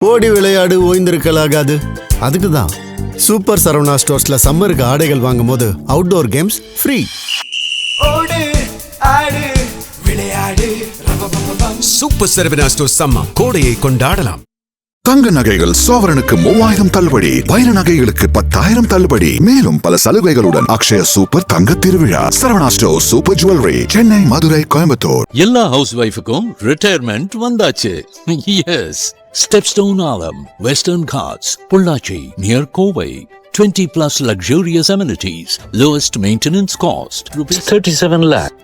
ஓடி விளையாடு ஓய்ந்திருக்கலாகாது. அதுக்கு தான் சூப்பர் சரவணா ஸ்டோர்ஸ்ல சம்மருக்கு ஆடைகள் வாங்கும் போது அவுட்டோர் கேம்ஸ் ஃப்ரீ. ஓடு ஆடு விளையாடு. சூப்பர் சரவணா ஸ்டோர்ஸ் சம்மர் கோடையை கொண்டாடலாம். தங்க நகைகள் சோவரனுக்கு 3000 தள்ளுபடி, வைர நகைகளுக்கு 10,000 தள்ளுபடி, மேலும் பல சலுகைகளுடன் அக்ஷய சூப்பர் தங்க திருவிழா. Saravana store super jewellery, Chennai, Madurai, Coimbatore. எல்லா ஹவுஸ் ஒய்ஃபுக்கும் ரிட்டையர்மெண்ட் வந்தாச்சு. எஸ், ஸ்டெப்ஸ்டோன் ஆலம், western ghats, Pollachi near Kovai. 20+ luxurious amenities, lowest maintenance cost, ₹37 lakh.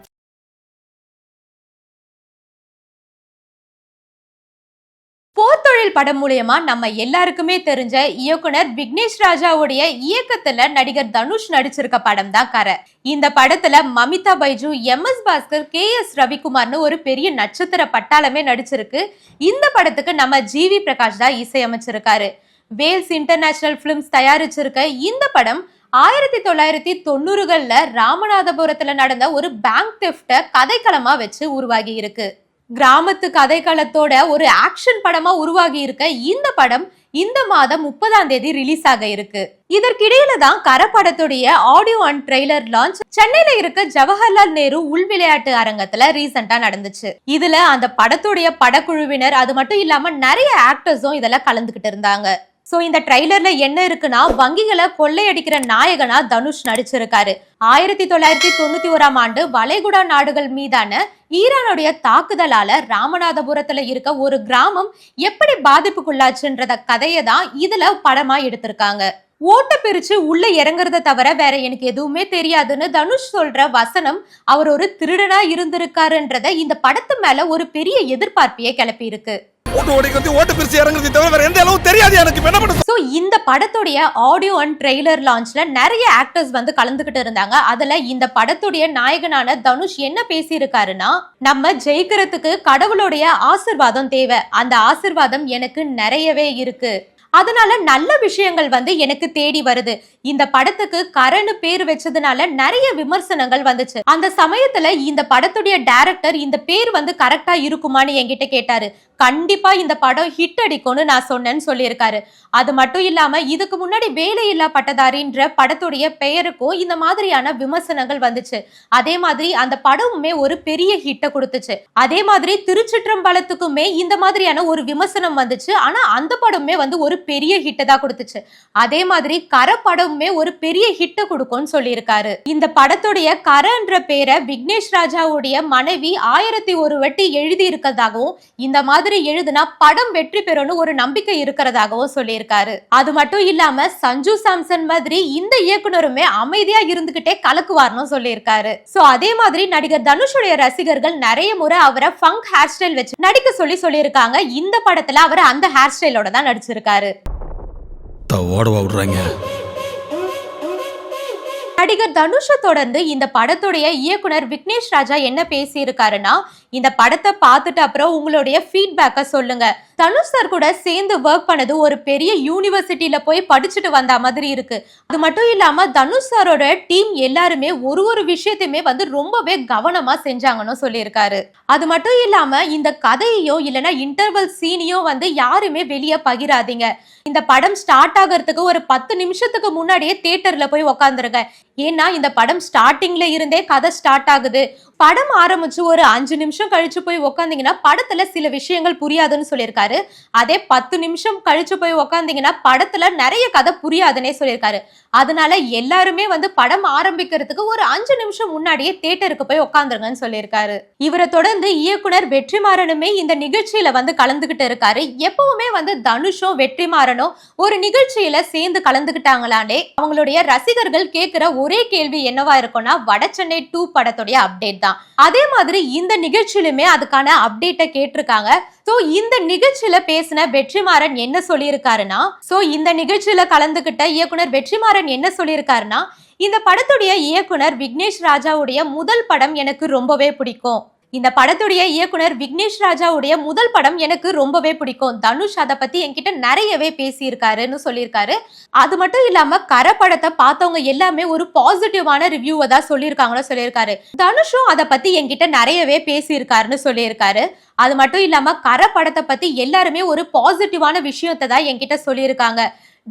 Porthozhil படம் மூலமா நம்ம எல்லாருக்குமே தெரிஞ்ச இயக்குனர் விக்னேஷ் ராஜாவுடைய இயக்கத்துல நடிகர் தனுஷ் நடிச்சிருக்க படம் தான் கரை. இந்த படத்துல மமிதா பைஜு, MS பாஸ்கர், KS ரவிக்குமார்னு ஒரு பெரிய நட்சத்திர பட்டாளமே நடிச்சிருக்கு. இந்த படத்துக்கு நம்ம GV பிரகாஷ் தான் இசையமைச்சிருக்காரு. வேல்ஸ் இன்டர்நேஷனல் பிலிம்ஸ் தயாரிச்சிருக்க இந்த படம் 1990களில் ராமநாதபுரத்துல நடந்த ஒரு பேங்க் தெஃப்ட கதைக்களமா வச்சு உருவாகி இருக்கு. கிராமத்து கதைக்களத்தோட ஒரு ஆக்ஷன் படமா உருவாகி இருக்க இந்த படம் இந்த மாதம் 30ஆம் தேதி ரிலீஸ் ஆக இருக்கு. இதற்கிடையில தான் கரை படத்துடைய ஆடியோ அண்ட் ட்ரெய்லர் லான்ச் சென்னையில இருக்க ஜவஹர்லால் நேரு உள் விளையாட்டு அரங்கத்துல ரீசெண்டா நடந்துச்சு. இதுல அந்த படத்துடைய படக்குழுவினர் அது மட்டும் இல்லாம நிறைய ஆக்டர்ஸும் இதெல்லாம் கலந்துகிட்டு இருந்தாங்க. சோ இந்த ட்ரைலர்ல என்ன இருக்குன்னா, வங்கிகளை கொள்ளையடிக்கிற நாயகனா தனுஷ் நடிச்சிருக்காரு. 1991ஆம் ஆண்டு வளைகுடா நாடுகள் மீதான ஈரானுடைய தாக்குதலால ராமநாதபுரத்துல இருக்க ஒரு கிராமம் எப்படி பாதிப்புக்குள்ளாச்சுன்றத கதையை தான் இதுல படமா எடுத்திருக்காங்க. ஓட்ட பிரிச்சு உள்ள இறங்குறத தவிர வேற எனக்கு எதுவுமே தெரியாதுன்னு தனுஷ் சொல்ற வசனம் அவர் ஒரு திருடனா இருந்திருக்காருன்றத இந்த படத்து மேல ஒரு பெரிய எதிர்பார்ப்பையே கிளப்பி இருக்கு. இந்த படத்துடைய ஆடியோ அண்ட் ட்ரெய்லர் லான்ச்ல நிறைய ஆக்டர்ஸ் வந்து கலந்துகிட்டு இருந்தாங்க. அதுல இந்த படத்துடைய நாயகனான தனுஷ் என்ன பேசியிருக்காருன்னா, நம்ம ஜெயிக்கிறதுக்கு கடவுளுடைய ஆசிர்வாதம் தேவை, அந்த ஆசிர்வாதம் எனக்கு நிறையவே இருக்கு, அதனால நல்ல விஷயங்கள் வந்து எனக்கு தேடி வருது. இந்த படத்துக்கு கரன்னு பேர் வச்சதுனால நிறைய விமர்சனங்கள் வந்துச்சு. அந்த சமயத்துல இந்த படத்துடைய டைரக்டர் இந்த பேர் வந்து கரெக்டா இருக்குமான்னு என்கிட்ட கேட்டாரு. கண்டிப்பா இந்த படம் ஹிட் அடிக்கும்னு நான் சொன்னேன்னு சொல்லியிருக்காரு. அது மட்டும் இல்லாம இதுக்கு முன்னாடி வேலையில்லா பட்டதாரின்ற படத்துடைய பெயருக்கும் இந்த மாதிரியான விமர்சனங்கள் வந்துச்சு. அதே மாதிரி அந்த படமுமே ஒரு பெரிய ஹிட்டை கொடுத்துச்சு. அதே மாதிரி திருச்சிற்றம்பலத்துக்குமே இந்த மாதிரியான ஒரு விமர்சனம் வந்துச்சு. ஆனா அந்த படமே வந்து ஒரு பெரிய ஹிட்டை தான் கொடுத்துச்சு. அதே மாதிரி கரை படமுமே ஒரு பெரிய ஹிட்டை கொடுக்கும்னு சொல்லியிருக்காரு. இந்த படத்துடைய கரைன்ற பேரை விக்னேஷ் ராஜாவுடைய மனைவி 1001 வட்டி எழுதி இருக்கிறதாகவும், இந்த மாதிரி எழுதுனா படம் வெற்றி பெறும்னு ஒரு நம்பிக்கை இருக்கிறதாகவும் சொல்லியிருக்காரு. அது மட்டும் இல்லாம சஞ்சு சாம்சன் மாதிரி இந்த இயக்குனருமே அமைதியா இருந்துகிட்டே கலக்குவார்னு சொல்லியிருக்காரு. சோ அதே மாதிரி நடிகர் தனுஷுடைய ரசிகர்கள் நிறைய முறை அவரை ஃபங்க் ஹேர் ஸ்டைல் வச்சு நடிக்க சொல்லியிருக்காங்க. இந்த படத்துல அவர் அந்த ஹேர் ஸ்டைலோட தான் நடிச்சிருக்காரு. நடிகர் தனுஷை தொடர்ந்து இந்த படத்துடைய இயக்குனர் விக்னேஷ் ராஜா என்ன பேசி இருக்காருன்னா, இந்த படத்தை பார்த்துட்டு அப்புறம் உங்களுடைய ஃபீட்பேக்கை சொல்லுங்க. தனுஷ் சார் கூட சேர்ந்து ஒர்க் பண்ணது ஒரு பெரிய யூனிவர்சிட்டியில போய் படிச்சுட்டு வந்த மாதிரி இருக்கு. அது மட்டும் இல்லாம தனுஷ் சாரோட டீம் எல்லாருமே ஒரு விஷயத்தையுமே வந்து ரொம்பவே கவனமா செஞ்சாங்கன்னு சொல்லியிருக்காரு. அது மட்டும் இல்லாம இந்த கதையோ இல்லைன்னா இன்டர்வல் சீனையோ வந்து யாருமே வெளியே பகிராதீங்க. இந்த படம் ஸ்டார்ட் ஆகிறதுக்கு ஒரு 10 நிமிஷத்துக்கு முன்னாடியே தியேட்டர்ல போய் உக்காந்துருங்க. ஏன்னா இந்த படம் ஸ்டார்டிங்ல இருந்தே கதை ஸ்டார்ட் ஆகுது. படம் ஆரம்பிச்சு ஒரு 5 நிமிஷம் கழிச்சு போய் உக்காந்தீங்கன்னா படத்துல சில விஷயங்கள் புரியாதுன்னு சொல்லியிருக்காரு. அதே 10 நிமிஷம் கழிச்சு போய் உக்காந்தீங்கன்னா படத்துல நிறைய கதை புரியாதுன்னே சொல்லியிருக்காரு. அதனால எல்லாருமே வந்து படம் ஆரம்பிக்கிறதுக்கு ஒரு 5 நிமிஷம் முன்னாடியே தியேட்டருக்கு போய் உக்காந்துருங்கன்னு சொல்லியிருக்காரு. இவரை தொடர்ந்து இயக்குனர் வெற்றிமாறனுமே இந்த நிகழ்ச்சியில வந்து கலந்துகிட்டு இருக்காரு. எப்பவுமே வந்து தனுஷும் வெற்றிமாறனும் ஒரு நிகழ்ச்சியில சேர்ந்து கலந்துகிட்டாங்களாண்டே அவங்களுடைய ரசிகர்கள் கேட்கிற ஒரே கேள்வி என்னவா இருக்கும்னா, வடசென்னை 2 படத்துடைய அப்டேட் தான். அதே மாதிரி இந்த நிகழ்ச்சியிலுமே அதுக்கான அப்டேட்டை கேட்டிருக்காங்க. சோ இந்த நிகழ்ச்சியில பேசின வெற்றிமாறன் என்ன சொல்லியிருக்காருன்னா, இந்த நிகழ்ச்சியில கலந்துகிட்ட இயக்குனர் வெற்றிமாறன் என்ன சொல்லியிருக்காருன்னா, இந்த படத்துடைய இயக்குனர் விக்னேஷ் ராஜாவுடைய முதல் படம் எனக்கு ரொம்பவே பிடிக்கும். இந்த படத்துடைய இயக்குனர் விக்னேஷ் ராஜாவுடைய முதல் படம் எனக்கு ரொம்பவே பிடிக்கும். தனுஷ் அதை பத்தி என்கிட்ட நிறையவே பேசியிருக்காருன்னு சொல்லியிருக்காரு. அது மட்டும் இல்லாம கரை படத்தை பார்த்தவங்க எல்லாமே ஒரு பாசிட்டிவான ரிவ்யூவை தான் சொல்லியிருக்காங்கன்னு சொல்லியிருக்காரு. தனுஷும் அதை பத்தி என்கிட்ட நிறையவே பேசியிருக்காருன்னு சொல்லியிருக்காரு. அது மட்டும் இல்லாம கரை படத்தை பத்தி எல்லாருமே ஒரு பாசிட்டிவான விஷயத்தை தான் என்கிட்ட சொல்லியிருக்காங்க.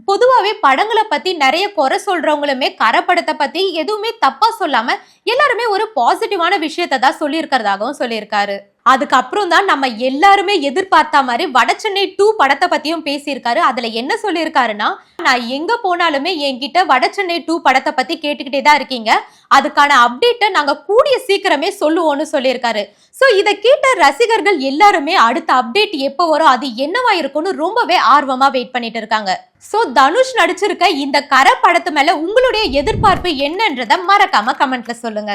பொதுவாவே படங்களை பத்தி நிறைய குறை சொல்றவங்களுமே கரை படத்தை பத்தி எதுவுமே தப்பா சொல்லாம எல்லாருமே ஒரு பாசிட்டிவான விஷயத்தை தான் சொல்லியிருக்கிறதாகவும் சொல்லியிருக்காரு. அதுக்கப்புறம் தான் நம்ம எல்லாருமே எதிர்பார்த்த மாதிரி வடசென்னை 2 படத்தை பத்தியும் பேசியிருக்காரு. அதுல என்ன சொல்லியிருக்காருன்னா, நான் எங்க போனாலுமே என்கிட்ட வடசென்னை 2 படத்தை பத்தி கேட்டுக்கிட்டே தான் இருக்கீங்க, அதுக்கான அப்டேட்டை நாங்க கூடிய சீக்கிரமே சொல்லுவோம்னு சொல்லியிருக்காரு. சோ இதை கேட்ட ரசிகர்கள் எல்லாருமே அடுத்த அப்டேட் எப்போ வரும், அது என்னவா இருக்கும்னு ரொம்பவே ஆர்வமா வெயிட் பண்ணிட்டு இருக்காங்க. சோ தனுஷ் நடிச்சிருக்க இந்த கரை படத்து மேல உங்களுடைய எதிர்பார்ப்பு என்னன்றத மறக்காம கமெண்ட்ல சொல்லுங்க.